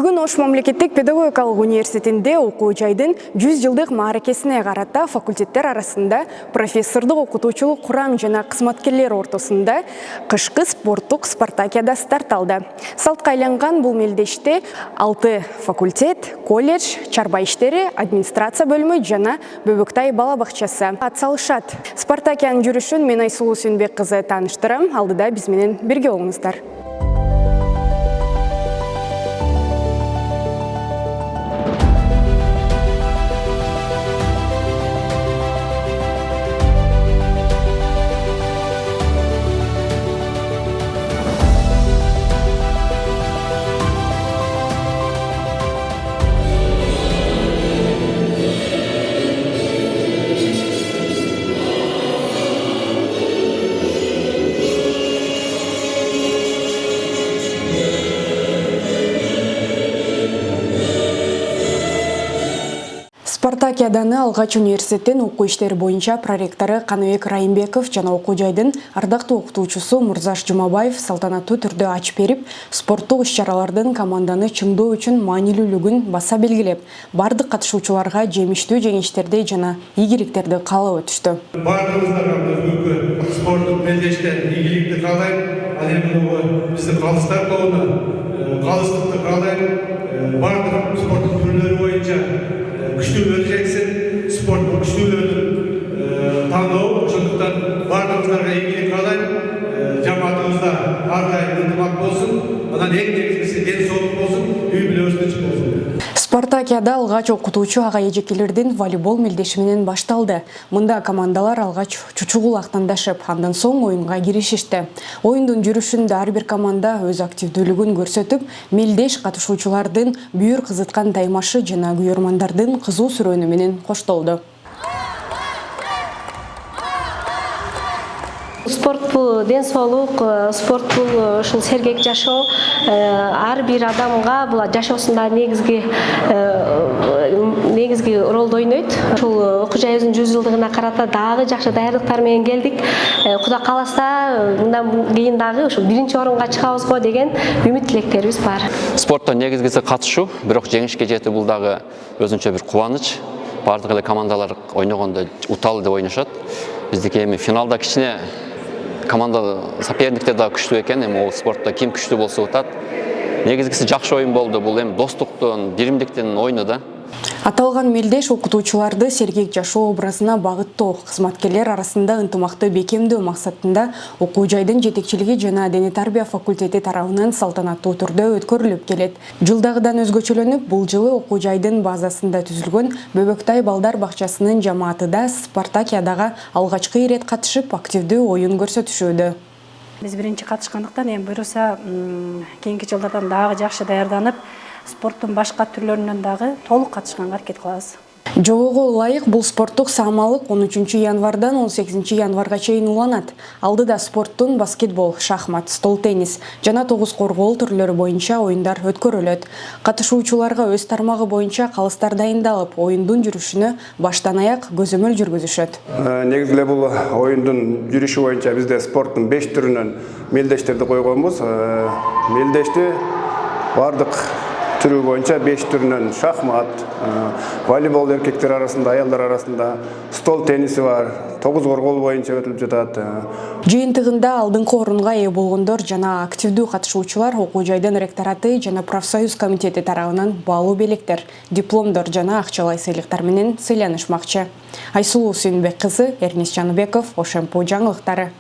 Бүгін Ош мамлекеттик педагогикалык университетинде окуу жайдын 100 жылдык мааракесине карата факультеттер арасында профессордук окутуучулук курам жана кызматкерлер ортосунда кышкы спорттук спартакиада старт алды. Салтка айланган бул мелдеште 6 факультет, колледж, чарба иштери, администрация бөлүмү жана Бөбөктай бала бакчасы атсалышат. Спартакиянын жүрүшүн мен Айсулуу Сүйүнбек кызы тааныштырам. Алдыда биз менен бирге болуңуздар. Спартакиаданы алгач университеттин окуу иштери боюнча проректору Каныбек Райымбеков жана окуу жайдын ардактуу окутуучусу Мурзаш Жумабаев салтанаттуу түрдө ачып берип, спорттук иш-чаралардын команданы чыңдоо үчүн маанилүүлүгүн баса белгилеп, бардык катышуучуларга жемиштүү жеңиштерди жана ийгиликтерди каалап өтүштү. Бардыгыңыздарга бүгүнкү спорттук мелдештен ийгиликти каалайм. Ал эми биздин калыстар тобуна калыстыкты каалайм. Бардык спорттук түрлөрү боюнча күчтүүлөр жеңсин, спорттук күчтүүлөрдүн тандоо. Ошондуктан бардыгыңыздарга ийгилик каалайм. Жамаатыбызда ар дайым ынтымак болсун. Анан эң негизгиси ден соолук болсун, үй бүлөбүз тынч болсун. Спартакиада алгач окутуучу ага эжекелердин волейбол мелдеши менен башталды. Мында командалар алгач чучугул актандашып, андан соң оюнга киришишти. Оюндун жүрүшүндө ар бир команда өз активдүүлүгүн көрсөтүп, мелдеш катышуучулардын бүйүр кызыткан таймашы жана күйөрмандардын кызуу сүрөөнү менен коштолду. Спорт бул ден соолук, спорт бул ушул сергек жашоо. Ар бир адамга бул жашоосунда негизги ролду ойнойт. Ушул окуу жайыбыздын 100 жылдыгына карата дагы жакшы даярдыктар менен келдик. Кудай кааласа, мындан кийин дагы ушул 1-орунга чыгабыз го деген үмүт тилектерибиз бар. Спорттон негизгиси катышуу, бирок жеңишке жетүү бул дагы өзүнчө бир кубаныч. Бардык эле командалар ойногондо уталы деп ойношот. Биздики эми финалда кичине команда соперниктер да күчтүү экен, эми ол спортто ким күчтүү болсо утат. Негизгиси жакшы оюн болду. Бул эми достуктун, биримдиктин оюну да. Аталган мелдеш окутуучуларды сергек жашоо образына багыттоо, кызматкерлер арасында ынтымакты бекемдөө максатында окуу жайдын жетекчилиги жана дене тарбия факультети тарабынан салтанаттуу түрдө өткөрүлүп келет. Жылдагыдан өзгөчөлөнүп, бул жылы окуу жайдын базасында түзүлгөн Бөбөктай балдар бакчасынын жамааты да Спартакиадага алгачкы ирет катышып, активдүү оюн көрсөтүшүүдө. Биз биринчи катышкандыктан эми буюрса кийинки жылдардан дагы жакшы даярданып, спорттун башка түрлөрүнөн дагы толук катышканга аракет кылабыз. Жобого ылайык бул спорттук саамалык 13 январдан 18 январга чейин уланат. Алдыда спорттун баскетбол, шахмат, стол теннис жана тогуз коргоол түрлөрү боюнча оюндар өткөрүлөт. Катышуучуларга өз тармагы боюнча калыстар дайындалып, оюндун жүрүшүнө баштан аяк көзөмөл жүргүзүшөт. Негизи эле бул оюндун жүрүшү боюнча бизде спорттун 5 түрүнөн мелдештерди койгонбуз. Мелдешти бардык түрү боюнча 5 түрүнөн шахмат, волейбол эркектер арасында, аялдар арасында, стол тенниси бар, 9 коргоол боюнча өтүлүп жатат. Жыйынтыгында алдыңкы орунга ээ болгондор жана активдүү катышуучулар окуу жайдын ректораты жана профсоюз комитети тарабынан баалуу белектер, дипломдор жана акчалай сыйлыктар менен сыйланышмакчы. Айсулуу Сүйүнбек кызы, Эрнис Жаныбеков, Ошемпу жаңылыктары.